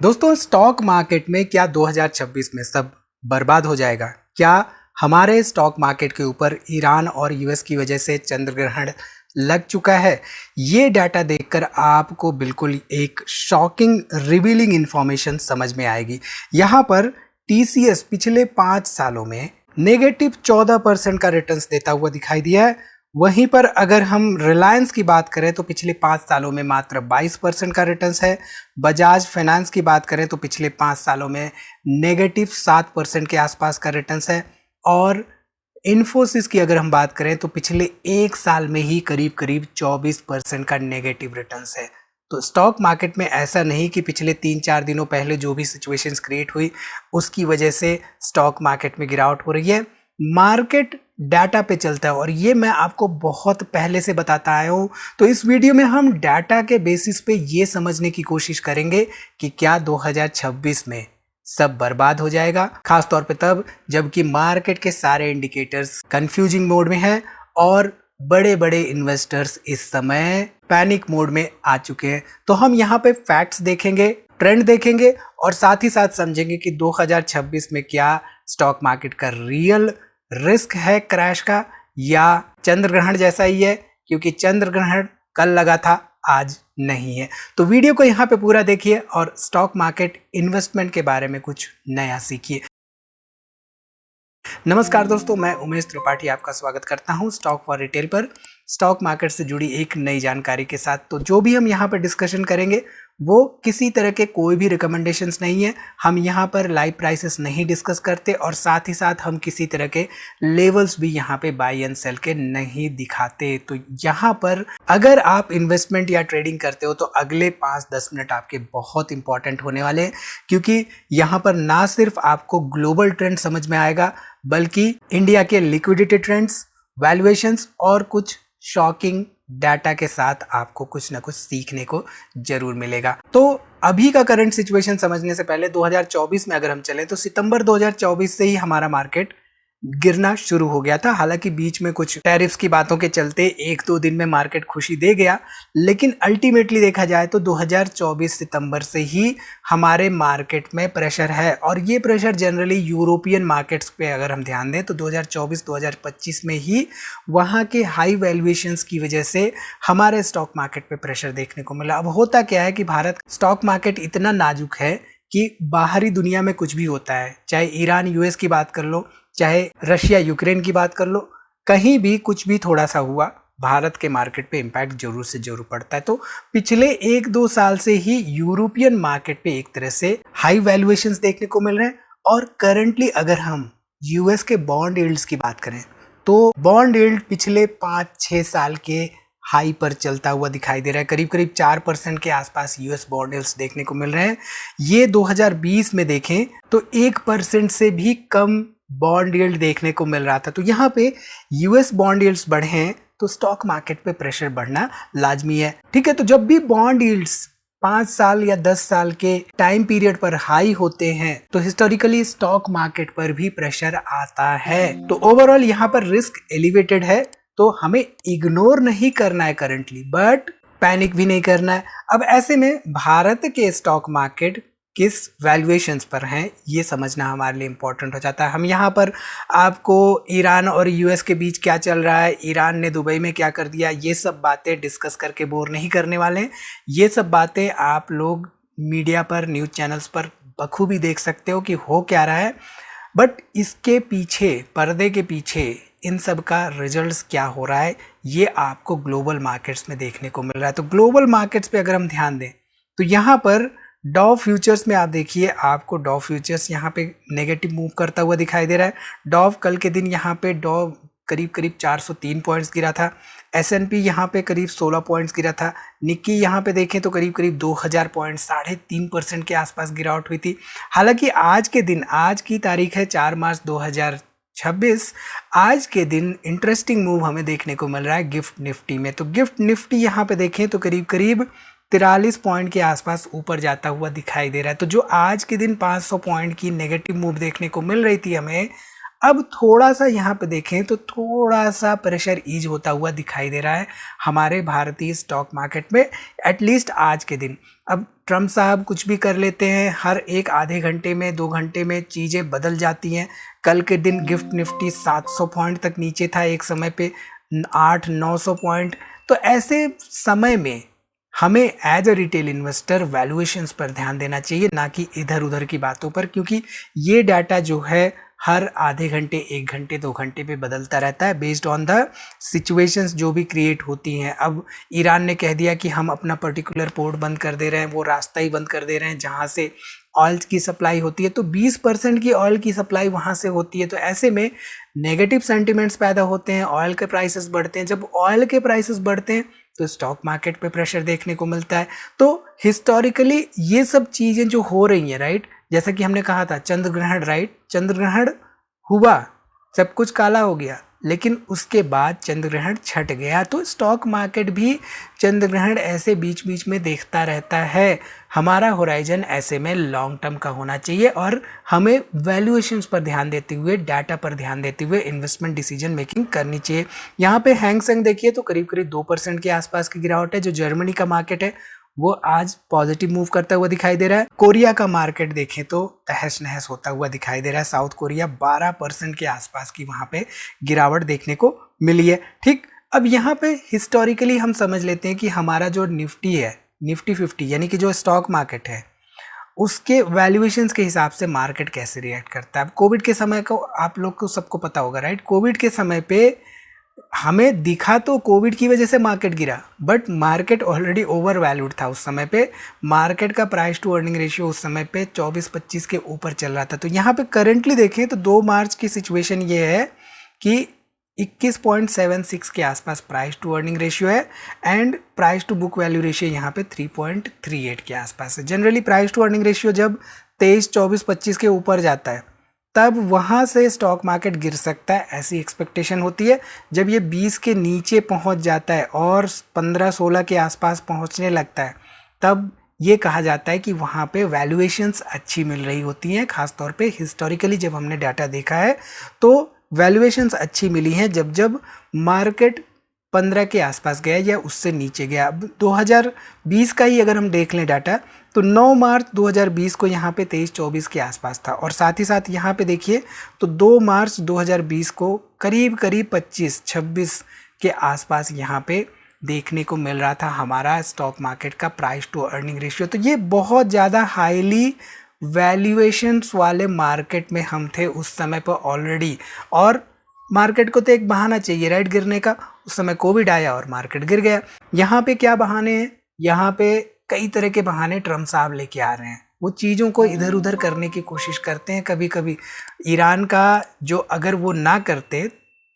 दोस्तों, stock market में क्या 2026 में सब बर्बाद हो जाएगा? क्या हमारे स्टॉक मार्केट के ऊपर ईरान और यूएस की वजह से चंद्र ग्रहण लग चुका है? ये डाटा देखकर आपको बिल्कुल एक शॉकिंग रिवीलिंग इंफॉर्मेशन समझ में आएगी। यहाँ पर टीसीएस पिछले 5 सालों में नेगेटिव 14% का रिटर्न्स देता हुआ दिखाई दिया है। वहीं पर अगर हम रिलायंस की बात करें तो पिछले 5 सालों में मात्र 22% का रिटर्न्स है। बजाज फाइनेंस की बात करें तो पिछले 5 सालों में नेगेटिव 7% के आसपास का रिटर्न्स है। और इन्फोसिस की अगर हम बात करें तो पिछले 1 साल में ही करीब करीब 24% का नेगेटिव रिटर्न्स है। तो स्टॉक मार्केट में ऐसा नहीं कि पिछले 3-4 दिनों पहले जो भी सिचुएशंस क्रिएट हुई उसकी वजह से स्टॉक मार्केट में गिरावट हो रही है। मार्केट डाटा पे चलता है और ये मैं आपको बहुत पहले से बताता आया हूँ। तो इस वीडियो में हम डाटा के बेसिस पे ये समझने की कोशिश करेंगे कि क्या 2026 में सब बर्बाद हो जाएगा, खास तौर पे तब जबकि मार्केट के सारे इंडिकेटर्स कंफ्यूजिंग मोड में हैं और बड़े बड़े इन्वेस्टर्स इस समय पैनिक मोड में आ चुके हैं। तो हम यहाँ पे फैक्ट्स देखेंगे, ट्रेंड देखेंगे और साथ ही साथ समझेंगे कि 2026 में क्या स्टॉक मार्केट का रियल रिस्क है क्रैश का या चंद्र ग्रहण जैसा ही है, क्योंकि चंद्र ग्रहण कल लगा था, आज नहीं है। तो वीडियो को यहाँ पे पूरा देखिए और स्टॉक मार्केट इन्वेस्टमेंट के बारे में कुछ नया सीखिए। नमस्कार दोस्तों, मैं उमेश त्रिपाठी आपका स्वागत करता हूं स्टॉक फॉर रिटेल पर, स्टॉक मार्केट से जुड़ी एक नई जानकारी के साथ। तो जो भी हम यहाँ पर डिस्कशन करेंगे वो किसी तरह के कोई भी रिकमेंडेशंस नहीं है। हम यहाँ पर लाइव प्राइसेस नहीं डिस्कस करते और साथ ही साथ हम किसी तरह के लेवल्स भी यहाँ पे बाय एंड सेल के नहीं दिखाते। तो यहाँ पर अगर आप इन्वेस्टमेंट या ट्रेडिंग करते हो तो अगले 5-10 मिनट आपके बहुत इंपॉर्टेंट होने वाले हैं, क्योंकि यहाँ पर ना सिर्फ आपको ग्लोबल ट्रेंड समझ में आएगा बल्कि इंडिया के लिक्विडिटी ट्रेंड्स, वैल्यूएशंस और कुछ शॉकिंग डाटा के साथ आपको कुछ ना कुछ सीखने को जरूर मिलेगा। तो अभी का करंट सिचुएशन समझने से पहले 2024 में अगर हम चलें तो सितंबर 2024 से ही हमारा मार्केट गिरना शुरू हो गया था। हालांकि बीच में कुछ टैरिफ्स की बातों के चलते 1-2 दिन में मार्केट खुशी दे गया, लेकिन अल्टीमेटली देखा जाए तो 2024 सितंबर से ही हमारे मार्केट में प्रेशर है। और ये प्रेशर जनरली यूरोपियन मार्केट्स पे अगर हम ध्यान दें तो 2024-2025 में ही वहाँ के हाई वैल्यूएशंस की वजह से हमारे स्टॉक मार्केट पे प्रेशर देखने को मिला। अब होता क्या है कि भारत स्टॉक मार्केट इतना नाजुक है कि बाहरी दुनिया में कुछ भी होता है, चाहे ईरान यूएस की बात कर लो, चाहे रशिया यूक्रेन की बात कर लो, कहीं भी कुछ भी थोड़ा सा हुआ भारत के मार्केट पे इम्पैक्ट जरूर से जरूर पड़ता है। तो पिछले 1-2 साल से ही यूरोपियन मार्केट पे एक तरह से हाई वैल्यूएशंस देखने को मिल रहे हैं। और करंटली अगर हम यूएस के बॉन्ड यील्ड्स की बात करें तो बॉन्ड यील्ड पिछले 5-6 साल के हाई पर चलता हुआ दिखाई दे रहा है। करीब करीब 4% के आसपास यूएस बॉन्ड यील्ड्स देखने को मिल रहे हैं। ये 2020 में देखें तो 1% से भी कम बॉन्ड यील्ड देखने को मिल रहा था। तो यहाँ पे यूएस बॉन्ड यील्ड्स बढ़े हैं तो स्टॉक मार्केट पे प्रेशर बढ़ना लाजमी है। ठीक है, तो जब भी बॉन्ड यील्ड्स 5 साल या 10 साल के टाइम पीरियड पर हाई होते हैं तो हिस्टोरिकली स्टॉक मार्केट पर भी प्रेशर आता है। तो ओवरऑल यहाँ पर रिस्क एलिवेटेड है, तो हमें इग्नोर नहीं करना है करंटली, बट पैनिक भी नहीं करना है। अब ऐसे में भारत के स्टॉक मार्केट किस वैल्यूएशंस पर हैं ये समझना हमारे लिए इम्पोर्टेंट हो जाता है। हम यहाँ पर आपको ईरान और यूएस के बीच क्या चल रहा है, ईरान ने दुबई में क्या कर दिया, ये सब बातें डिस्कस करके बोर नहीं करने वाले हैं। ये सब बातें आप लोग मीडिया पर, न्यूज़ चैनल्स पर बखूबी देख सकते हो कि हो क्या रहा है, बट इसके पीछे, पर्दे के पीछे इन सब का रिजल्ट्स क्या हो रहा है ये आपको ग्लोबल मार्केट्स में देखने को मिल रहा है। तो ग्लोबल मार्केट्स पे अगर हम ध्यान दें तो यहाँ पर डॉव फ्यूचर्स में आप देखिए, आपको डॉव फ्यूचर्स यहाँ पे नेगेटिव मूव करता हुआ दिखाई दे रहा है। डॉव कल के दिन यहाँ पे डॉव करीब करीब 403 पॉइंट्स गिरा था। S&P यहाँ पे करीब 16 पॉइंट्स गिरा था। निक्की यहाँ पे देखें तो करीब करीब 2000 पॉइंट, 3.5% के आसपास गिरावट हुई थी। हालांकि आज के दिन, आज की तारीख है 4 मार्च 2026, आज के दिन इंटरेस्टिंग मूव हमें देखने को मिल रहा है गिफ्ट निफ्टी में। तो गिफ्ट निफ्टी यहाँ पे देखें तो करीब करीब 43 पॉइंट के आसपास ऊपर जाता हुआ दिखाई दे रहा है। तो जो आज के दिन 500 पॉइंट की नेगेटिव मूव देखने को मिल रही थी हमें, अब थोड़ा सा यहाँ पे देखें तो थोड़ा सा प्रेशर ईज होता हुआ दिखाई दे रहा है हमारे भारतीय स्टॉक मार्केट में, एटलीस्ट आज के दिन। अब ट्रम्प साहब कुछ भी कर लेते हैं, हर एक आधे घंटे में 2 घंटे में चीज़ें बदल जाती हैं। कल के दिन गिफ्ट निफ्टी 700 पॉइंट तक नीचे था, एक समय पे 800-900 पॉइंट। तो ऐसे समय में हमें as a retail investor valuations पर ध्यान देना चाहिए, ना कि इधर उधर की बातों पर, क्योंकि ये डाटा जो है हर आधे घंटे 1 घंटे 2 घंटे पे बदलता रहता है बेस्ड ऑन द सिचुएशंस जो भी क्रिएट होती हैं। अब ईरान ने कह दिया कि हम अपना पर्टिकुलर पोर्ट बंद कर दे रहे हैं, वो रास्ता ही बंद कर दे रहे हैं जहाँ से ऑयल की सप्लाई होती है, तो 20% की ऑयल की सप्लाई वहाँ से होती है। तो ऐसे में नेगेटिव सेंटिमेंट्स पैदा होते हैं, ऑयल के प्राइसेस बढ़ते हैं। जब ऑयल के प्राइसेस बढ़ते हैं तो स्टॉक मार्केट पे प्रेशर देखने को मिलता है। तो हिस्टोरिकली ये सब चीज़ें जो हो रही हैं, राइट, जैसा कि हमने कहा था चंद्र ग्रहण, राइट, चंद्र ग्रहण हुआ, सब कुछ काला हो गया, लेकिन उसके बाद चंद्र ग्रहण छट गया। तो स्टॉक मार्केट भी चंद्र ग्रहण ऐसे बीच बीच में देखता रहता है। हमारा होराइजन ऐसे में लॉन्ग टर्म का होना चाहिए और हमें वैल्यूएशंस पर ध्यान देते हुए, डाटा पर ध्यान देते हुए इन्वेस्टमेंट डिसीजन मेकिंग करनी चाहिए। यहाँ पे हैंग सेंग देखिए तो करीब करीब 2% के आसपास की गिरावट है। जो जर्मनी का मार्केट है वो आज पॉजिटिव मूव करता हुआ दिखाई दे रहा है। कोरिया का मार्केट देखें तो तहस नहस होता हुआ दिखाई दे रहा है। साउथ कोरिया 12% के आसपास की वहां पे गिरावट देखने को मिली है। ठीक, अब यहाँ पे हिस्टोरिकली हम समझ लेते हैं कि हमारा जो निफ्टी है, निफ्टी 50 यानी कि जो स्टॉक मार्केट है, उसके वैल्यूएशंस के हिसाब से मार्केट कैसे रिएक्ट करता है। अब कोविड के समय को आप लोग को सबको पता होगा, राइट। कोविड के समय पे हमें दिखा तो कोविड की वजह से मार्केट गिरा, but market already over valued था उस समय पे। मार्केट का प्राइस टू अर्निंग रेशियो उस समय पे 24-25 के ऊपर चल रहा था। तो यहाँ पे करंटली देखें तो 2 मार्च की सिचुएशन ये है कि 21.76 के आसपास प्राइस टू अर्निंग रेशियो है and price to book value ratio यहाँ पे 3.38 के आसपास है। Generally price to earning ratio जब 23, 24, 25 के ऊपर जाता है तब वहाँ से स्टॉक मार्केट गिर सकता है, ऐसी एक्सपेक्टेशन होती है। जब ये 20 के नीचे पहुँच जाता है और 15-16 के आसपास पहुँचने लगता है तब ये कहा जाता है कि वहाँ पे वैल्यूएशंस अच्छी मिल रही होती हैं। खासतौर पे हिस्टोरिकली जब हमने डाटा देखा है तो वैल्यूएशंस अच्छी मिली हैं जब मार्केट 15 के आसपास गया या उससे नीचे गया। अब 2020 का ही अगर हम देख लें डाटा तो 9 मार्च 2020 को यहाँ पे 23-24 के आसपास था, और साथ ही साथ यहाँ पे देखिए तो 2 मार्च 2020 को करीब 25-26 के आसपास यहाँ पे देखने को मिल रहा था हमारा स्टॉक मार्केट का प्राइस टू अर्निंग रेशियो। तो ये बहुत ज़्यादा हाईली वैल्यूएशंस वाले मार्केट में हम थे उस समय पर ऑलरेडी, और मार्केट को तो एक बहाना चाहिए, राइट, गिरने का। उस समय कोविड आया और मार्केट गिर गया। यहाँ पे क्या बहाने हैं, यहाँ पे कई तरह के बहाने ट्रम्प साहब लेके आ रहे हैं। वो चीज़ों को इधर उधर करने की कोशिश करते हैं। कभी कभी ईरान का जो अगर वो ना करते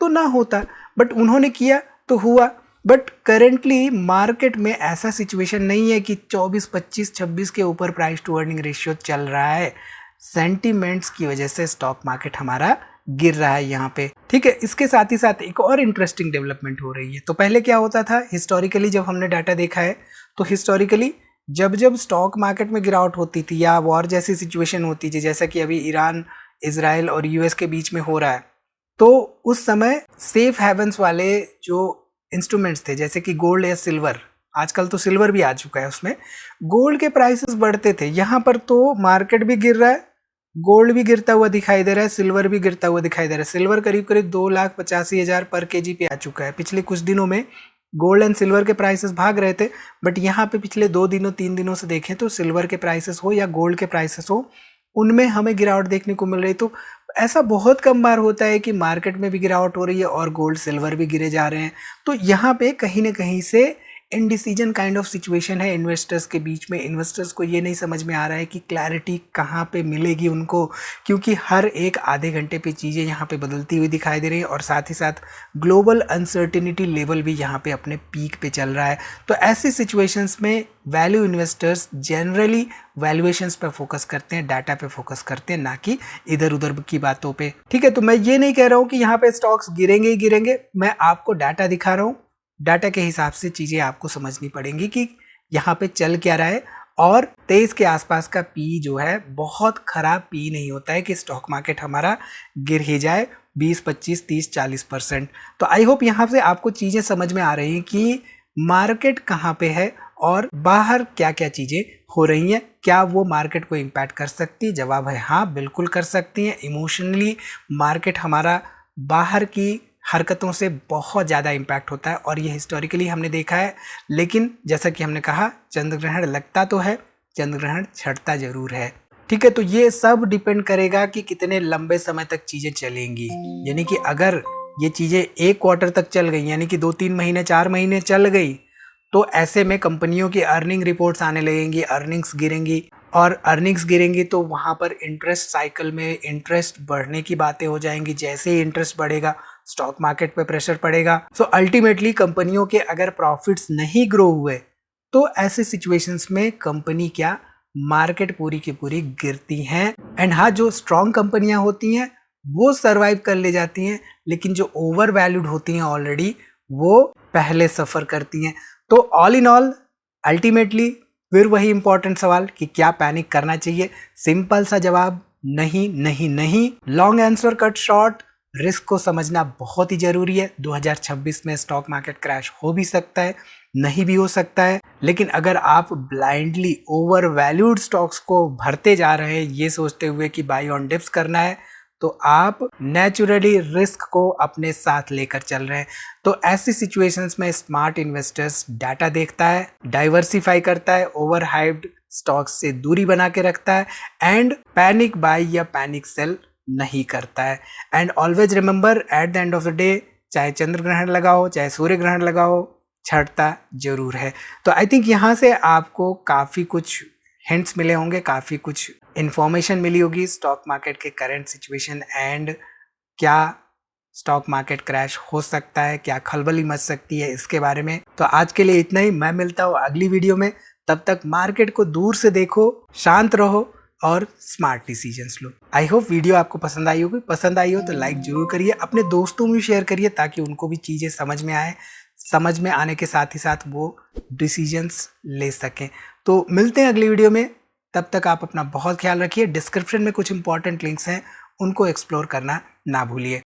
तो ना होता, बट उन्होंने किया तो हुआ। बट करेंटली मार्केट में ऐसा सिचुएशन नहीं है कि 24, 25, 26 के ऊपर प्राइस टू अर्निंग रेशियो चल रहा है। सेंटिमेंट्स की वजह से स्टॉक मार्केट हमारा गिर रहा है यहाँ पे, ठीक है। इसके साथ ही साथ एक और इंटरेस्टिंग डेवलपमेंट हो रही है। तो पहले क्या होता था, हिस्टोरिकली जब हमने डाटा देखा है तो हिस्टोरिकली जब स्टॉक मार्केट में गिरावट होती थी या वॉर जैसी सिचुएशन होती थी, जैसा कि अभी ईरान, इजराइल और यूएस के बीच में हो रहा है, तो उस समय सेफ हेवन्स वाले जो इंस्ट्रूमेंट्स थे जैसे कि गोल्ड या सिल्वर, आजकल तो सिल्वर भी आ चुका है, उसमें गोल्ड के प्राइसेस बढ़ते थे। यहाँ पर तो मार्केट भी गिर रहा है, गोल्ड भी गिरता हुआ दिखाई दे रहा है, सिल्वर भी गिरता हुआ दिखाई दे रहा है। सिल्वर करीब करीब 2,85,000 पर केजी पे आ चुका है। पिछले कुछ दिनों में गोल्ड एंड सिल्वर के प्राइसेस भाग रहे थे, बट यहाँ पे पिछले 2 दिनों 3 दिनों से देखें तो सिल्वर के प्राइसेस हो या गोल्ड के प्राइसेस हो, उनमें हमें गिरावट देखने को मिल रही। तो ऐसा बहुत कम बार होता है कि मार्केट में भी गिरावट हो रही है और गोल्ड सिल्वर भी गिरे जा रहे हैं। तो यहाँ पे कहीं ना कहीं से इनडिसीजन काइंड ऑफ सिचुएशन है इन्वेस्टर्स के बीच में। इन्वेस्टर्स को ये नहीं समझ में आ रहा है कि क्लैरिटी कहाँ पे मिलेगी उनको, क्योंकि हर एक आधे घंटे पे चीज़ें यहाँ पे बदलती हुई दिखाई दे रही है, और साथ ही साथ ग्लोबल अनसर्टिनिटी लेवल भी यहाँ पे अपने पीक पे चल रहा है। तो ऐसी सिचुएशंस में वैल्यू इन्वेस्टर्स जनरली वैल्यूएशंस पे फोकस करते हैं, डाटा पे फोकस करते हैं, ना कि इधर उधर की बातों पे, ठीक है। तो मैं ये नहीं कह रहा हूँ कि यहाँ पे स्टॉक्स गिरेंगे ही गिरेंगे, मैं आपको डाटा दिखा रहा हूँ। डाटा के हिसाब से चीज़ें आपको समझनी पड़ेंगी कि यहाँ पे चल क्या रहा है और 23 के आसपास का पी जो है बहुत खराब पी नहीं होता है कि स्टॉक मार्केट हमारा गिर ही जाए 20, 25, 30, 40%। तो आई होप यहाँ से आपको चीज़ें समझ में आ रही हैं कि मार्केट कहाँ पे है और बाहर क्या क्या चीज़ें हो रही हैं। क्या वो मार्केट को इम्पैक्ट कर सकती है? जवाब है हाँ, बिल्कुल कर सकती हैं। इमोशनली मार्केट हमारा बाहर की हरकतों से बहुत ज़्यादा इम्पैक्ट होता है और ये हिस्टोरिकली हमने देखा है। लेकिन जैसा कि हमने कहा, चंद्र ग्रहण लगता तो है, चंद्र ग्रहण छटता जरूर है। ठीक है, तो ये सब डिपेंड करेगा कि कितने लंबे समय तक चीज़ें चलेंगी। यानी कि अगर ये चीज़ें 1 क्वार्टर तक चल गई, यानी कि 2-3 महीने 4 महीने चल गई, तो ऐसे में कंपनियों की अर्निंग रिपोर्ट्स आने लगेंगी, अर्निंग्स गिरेंगी और अर्निंग्स गिरेंगी तो वहाँ पर इंटरेस्ट साइकिल में इंटरेस्ट बढ़ने की बातें हो जाएंगी। जैसे ही इंटरेस्ट बढ़ेगा स्टॉक मार्केट पे प्रेशर पड़ेगा। सो अल्टीमेटली कंपनियों के अगर प्रॉफिट्स नहीं ग्रो हुए तो ऐसे सिचुएशंस में कंपनी क्या, मार्केट पूरी की पूरी गिरती हैं। एंड हाँ, जो स्ट्रॉन्ग कंपनियां होती हैं वो सरवाइव कर ले जाती हैं, लेकिन जो ओवर वैल्यूड होती हैं ऑलरेडी वो पहले सफर करती हैं। तो ऑल इन ऑल अल्टीमेटली फिर वही इंपॉर्टेंट सवाल कि क्या पैनिक करना चाहिए? सिंपल सा जवाब, नहीं नहीं नहीं। Long answer cut short, risk को समझना बहुत ही जरूरी है। 2026 में स्टॉक मार्केट क्रैश हो भी सकता है, नहीं भी हो सकता है। लेकिन अगर आप ब्लाइंडली ओवर वैल्यूड स्टॉक्स को भरते जा रहे हैं ये सोचते हुए कि बाई ऑन डिप्स करना है, तो आप नेचुरली रिस्क को अपने साथ लेकर चल रहे हैं। तो ऐसी सिचुएशंस में स्मार्ट इन्वेस्टर्स डाटा देखता है, डाइवर्सिफाई करता है, ओवर हाइप्ड स्टॉक्स से दूरी बना के रखता है एंड पैनिक बाय या पैनिक सेल नहीं करता है। And always remember, at the end of the day चाहे चंद्र ग्रहण लगा हो चाहे सूर्य ग्रहण लगा हो, छटता जरूर है। तो आई थिंक यहाँ से आपको काफ़ी कुछ हिंट्स मिले होंगे, काफ़ी कुछ इन्फॉर्मेशन मिली होगी स्टॉक मार्केट के करंट सिचुएशन एंड क्या स्टॉक मार्केट क्रैश हो सकता है, क्या खलबली मच सकती है इसके बारे में। तो आज के लिए इतना ही, मैं मिलता हूँ अगली वीडियो में। तब तक मार्केट को दूर से देखो, शांत रहो और smart decisions low. I hope video आपको पसंद आई होगी। पसंद आई हो तो लाइक जरूर करिए, अपने दोस्तों में शेयर करिए ताकि उनको भी चीज़ें समझ में आए, समझ में आने के साथ ही साथ वो डिसीजंस ले सकें। तो मिलते हैं अगली वीडियो में, तब तक आप अपना बहुत ख्याल रखिए। डिस्क्रिप्शन में कुछ इंपॉर्टेंट लिंक्स हैं, उनको एक्सप्लोर करना ना भूलिए।